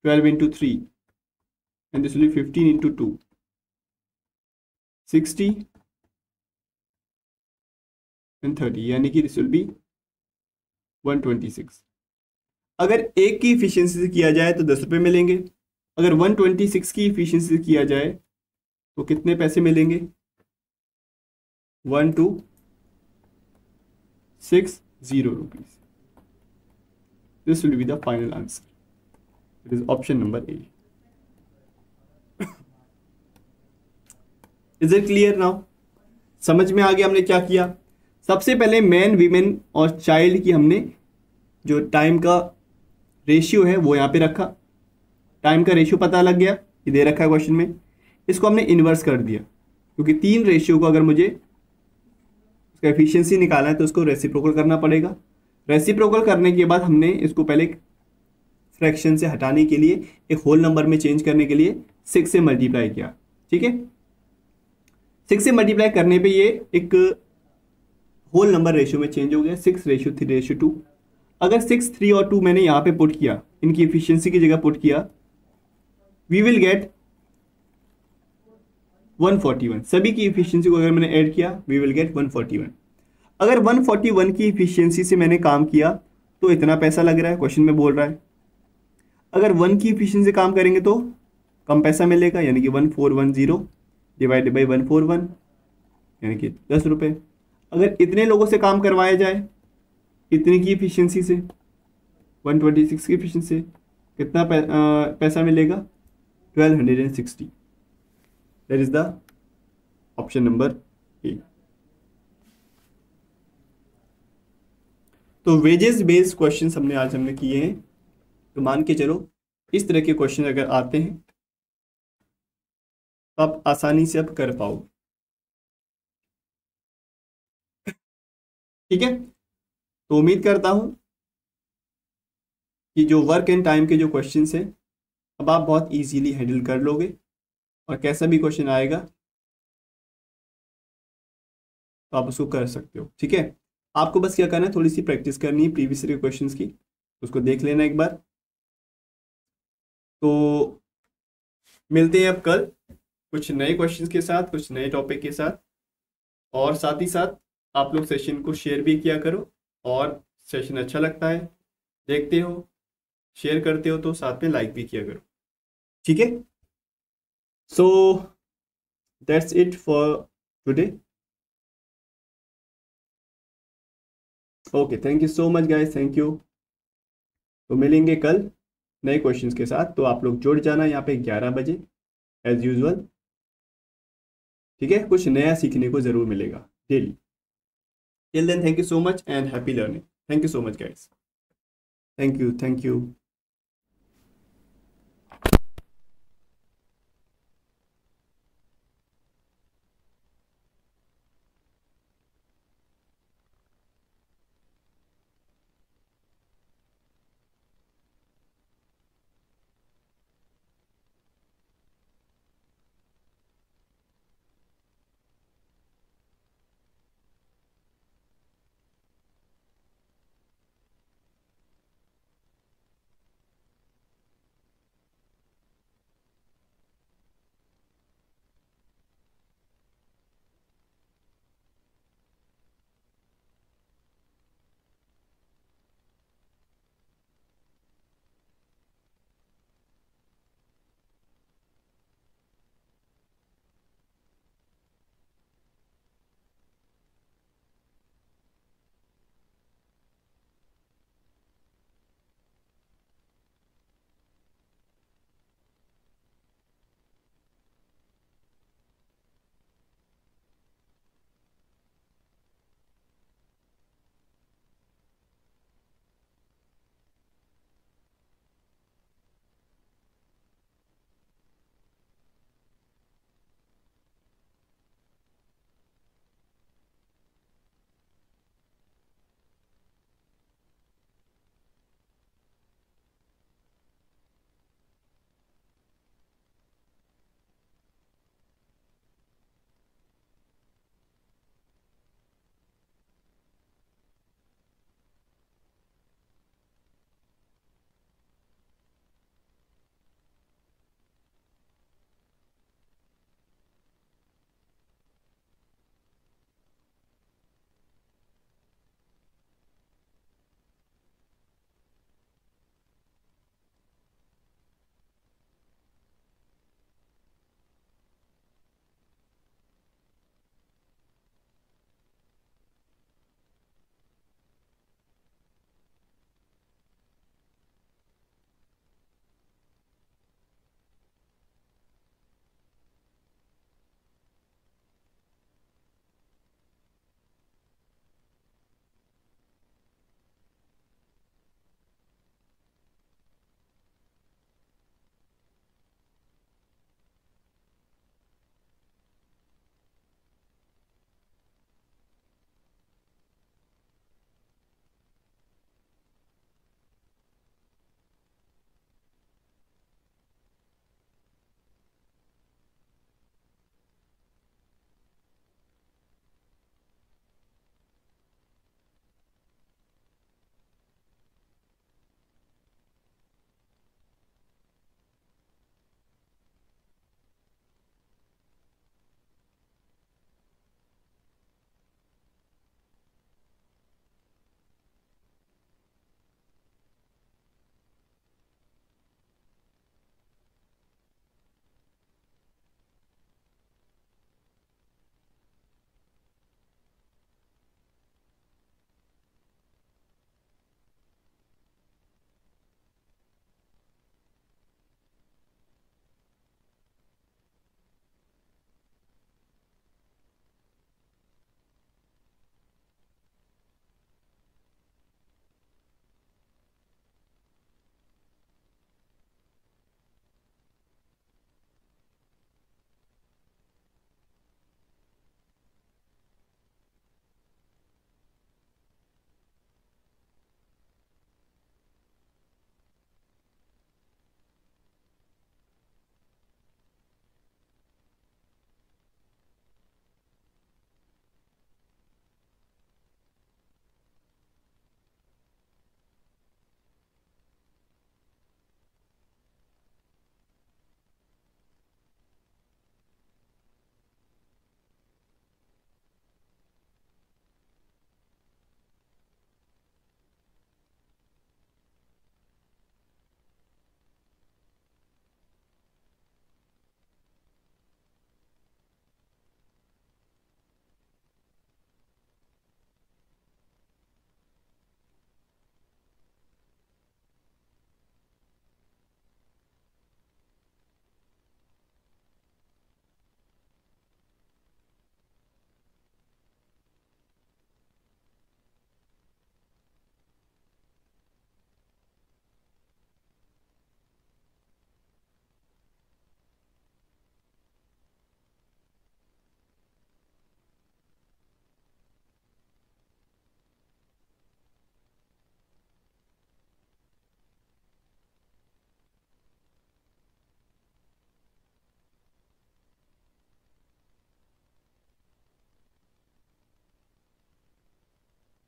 12 × 3 and this will B 15 × 2, 60 and 30, यानी कि दिस विल बी 126। अगर एक की इफिशियंसी से किया जाए तो 10 रुपये मिलेंगे। अगर 126 की इफिशियंसी से किया जाए तो कितने पैसे मिलेंगे? 1 2 6 0 rupees. This will be the final answer. It is option number A. Is it clear now? समझ में आ गया हमने क्या किया? सबसे पहले मैन, वीमेन और चाइल्ड की हमने जो टाइम का रेशियो है वो यहाँ पे रखा। टाइम का रेशियो पता लग गया, ये दे रखा है क्वेश्चन में। इसको हमने इन्वर्स कर दिया, क्योंकि 3 रेशियो को अगर मुझे उसका एफिशिएंसी निकालना है तो उसको रेसिप्रोकल करना पड़ेगा। रेसिप्रोकल करने के बाद हमने इसको पहले फ्रैक्शन से हटाने के लिए, एक होल नंबर में चेंज करने के लिए 6 से मल्टीप्लाई किया। ठीक है, 6 से मल्टीप्लाई करने पे ये एक होल नंबर रेशियो में चेंज हो गया, 6:3:2। अगर 6, 3 और 2 मैंने यहाँ पे पुट किया, इनकी एफिशिएंसी की जगह पुट किया, वी विल गेट 141। सभी की एफिशिएंसी को अगर मैंने ऐड किया, वी विल गेट 141। अगर 141 की एफिशिएंसी से मैंने काम किया तो इतना पैसा लग रहा है, क्वेश्चन में बोल रहा है। अगर 1 की एफिशिएंसी से काम करेंगे तो कम पैसा मिलेगा, यानी कि 1410 डिवाइडेड बाई 141, यानी कि 10 रुपये। अगर इतने लोगों से काम करवाया जाए इतने की एफिशिएंसी से, 126 की एफिशिएंसी से, कितना पैसा मिलेगा? 1260। That is the option number A. तो वेजेस बेस्ड क्वेश्चन हमने किए हैं। तो मान के चलो इस तरह के क्वेश्चन अगर आते हैं तो आप आसानी से अब कर पाओगे। ठीक है, तो उम्मीद करता हूं कि जो वर्क एंड टाइम के जो क्वेश्चंस हैं अब आप बहुत इजीली हैंडल कर लोगे, और कैसा भी क्वेश्चन आएगा तो आप उसको कर सकते हो। ठीक है, आपको बस क्या करना है, थोड़ी सी प्रैक्टिस करनी है प्रीवियस ईयर क्वेश्चंस की, उसको देख लेना एक बार। तो मिलते हैं अब कल कुछ नए क्वेश्चंस के साथ, कुछ नए टॉपिक के साथ, और साथ ही साथ आप लोग सेशन को शेयर भी किया करो, और सेशन अच्छा लगता है, देखते हो, शेयर करते हो तो साथ में लाइक भी किया करो। ठीक है, so that's it for today. Okay, thank you so much guys, thank you. तो मिलेंगे कल नए क्वेश्चंस के साथ, तो आप लोग जुड़ जाना यहाँ पे 11 बजे एज यूजुअल। ठीक है, कुछ नया सीखने को जरूर मिलेगा daily. Till then, thank you so much and happy learning. Thank you so much guys, thank you.